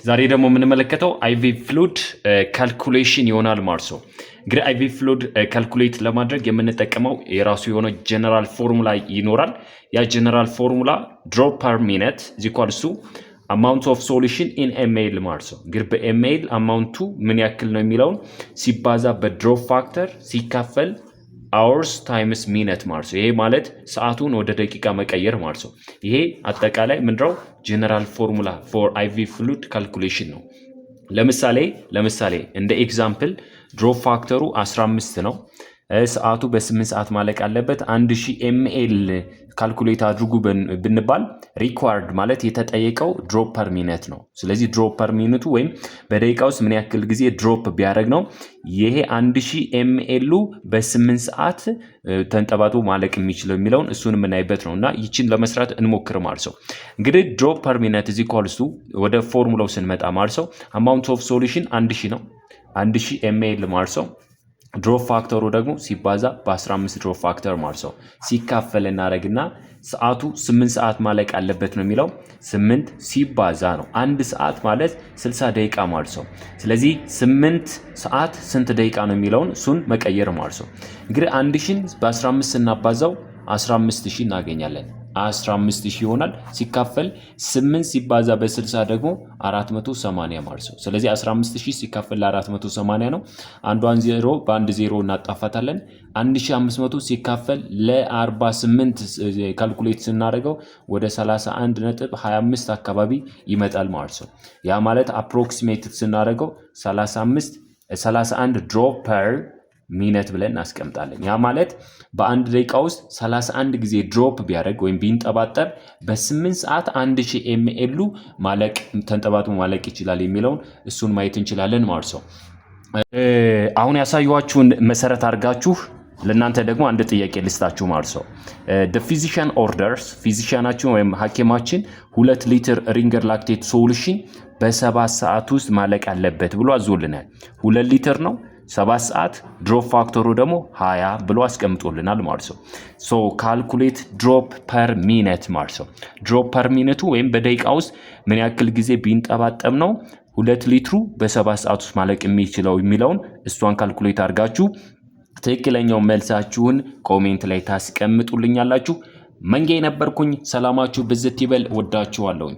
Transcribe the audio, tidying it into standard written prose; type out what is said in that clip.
ዛሬ ደግሞ የምንመለከተው አይቪ ፍሉድ ካልኩሌሽን ይሆናል ማለት ነው። እንግዲህ አይቪ ፍሉድ ካልኩሌት ለማድረግ የምንጠቀመው የራሱ የሆነ ጀነራል ፎርሙላ ይኖራል። ያ ጀነራል ፎርሙላ ድሮፕ ፐር ሚኒት ኢኳልስ ቱ አማውንት ኦፍ ሶሉሽን ኢን ኤምኤል ማለት ነው። እንግዲህ በኤምኤል አማውንቱ ምን ያክል ነው የሚለውን ሲባዛ በድሮፕ ፋክተር ሲካፈል አወርስ ታይምስ ሚኒት ማለት ነው። ይሄ ማለት ሰዓቱን ወደ ደቂቃ መቀየር ማለት ነው። ይሄ አጠቃላይ ምንድነው ጀነራል ፎርሙላ ፎር አይቪ ፍሉድ ካልኩሌሽን ነው። ለምሳሌ እንደ ኤግዛምፕል ድሮፕ ፋክተሩ 15 ነው። ሰዓቱ በ8 ሰዓት ማለቅ አለበት። 1000 ኤምኤል ካልኩሌት አድርጉ ብንባል ሪኳርድ ማለት የተጠየቀው ድሮፕ ፐር ሚኒት ነው። ስለዚህ ድሮፕ ፐር ሚኒቱ ወይም በደቂቃ ውስጥ ምን ያክል ጊዜ ድሮፕ ቢያደርግ ነው ይሄ 1000 ኤምኤሉ በ8 ሰዓት ተንጠባጥቦ ማለቅ የሚችለው የሚለውን እሱን የምናይበት ነው። እና ይችን ለመስራት እንሞክር ማለት ነው። እንግዲህ ድሮፕ ፐር ሚኒት ኢዝ ኢኳልስ ቱ ወደ ፎርሙላው ስንመጣ ማለት ነው አማውንት ኦፍ ሶሉሽን 1000 ነው። 1000 ኤምኤል ማለት ነው ድሮፕ ፋክተሩ ደግሞ ሲባዛ በ15 ድሮፕ ፋክተር ማለት ነው ሲካፈል እናደርግና ሰዓቱ 8 ሰዓት ማለቅ አለበት ነው የሚለው 8 ሲባዛ ነው። 1 ሰዓት ማለት 60 ደቂቃ ማለት ነው። ስለዚህ 8 ሰዓት ስንት ደቂቃ ነው የሚለውን እሱን መቀየር ማለት ነው። እንግዲህ 1000ን በ15 ስናባዛው 15000 እናገኛለን። 15000 ይሆናል ሲካፈል 8 ሲባዛ በ60 ደግሞ 480 ማለት ነው። ስለዚህ 15000 ሲካፈል ለ480 ነው። አንዷን ዜሮ በአንድ ዜሮ እናጣፋታለን። 1500 ሲካፈል ለ48 ካልኩሌት ስናደርገው ወደ 31.25 አካባቢ ይመጣል ማለት ነው። ያ ማለት አፕሮክሲሜት ስናደርገው 31 ድሮፕ ፐር ሚኒት ብለን እናስቀምጣለን። ያ ማለት በአንድ ደቂቃ ውስጥ 31 ጊዜ ድሮፕ ቢያደርግ ወይም ቢንጠባጠብ በ8 ሰዓት 1000 ኤምኤሉ ማለቅ ተንጠባጥቦ ማለቅ ይችላል የሚለውን እሱን ማየት እንችላለን ማለት ነው። አሁን ያሳየኋችሁን መሰረት አድርጋችሁ ለእናንተ ደግሞ አንድ ጥያቄ ልስጣችሁ ማለት ነው። the physician orders ፊዚሻናችን ወይም ሐኪማችን 2 ሊትር ሪንገር ላክቴት ሶሉሽን በ7 ሰዓት ውስጥ ማለቅ አለበት ብሎ አዞልናል። 2 ሊትር ነው 7 ሰዓት ድሮፕ ፋክተሩ ደግሞ 20 ብሎ አስቀምጦልናል ማለት ነው። ሶ ካልኩሌት ድሮፕ ፐር ሚኒት ማለት ነው። ድሮፕ ፐር ሚኒቱ ወይም በደቂቃ ውስጥ ምን ያክል ጊዜ ቢንጠባጠብ ነው 2 ሊትሩ በ7 ሰዓት ውስጥ ማለቅ የሚችለው የሚለውን እሷን ካልኩሌት አድርጋችሁ ትክክለኛው መልሳችሁን ኮሜንት ላይ ታስቀምጡልኛላችሁ። መንጌ ነበርኩኝ። ሰላማችሁ ብዝት ይበል። ወዳችኋለሁ።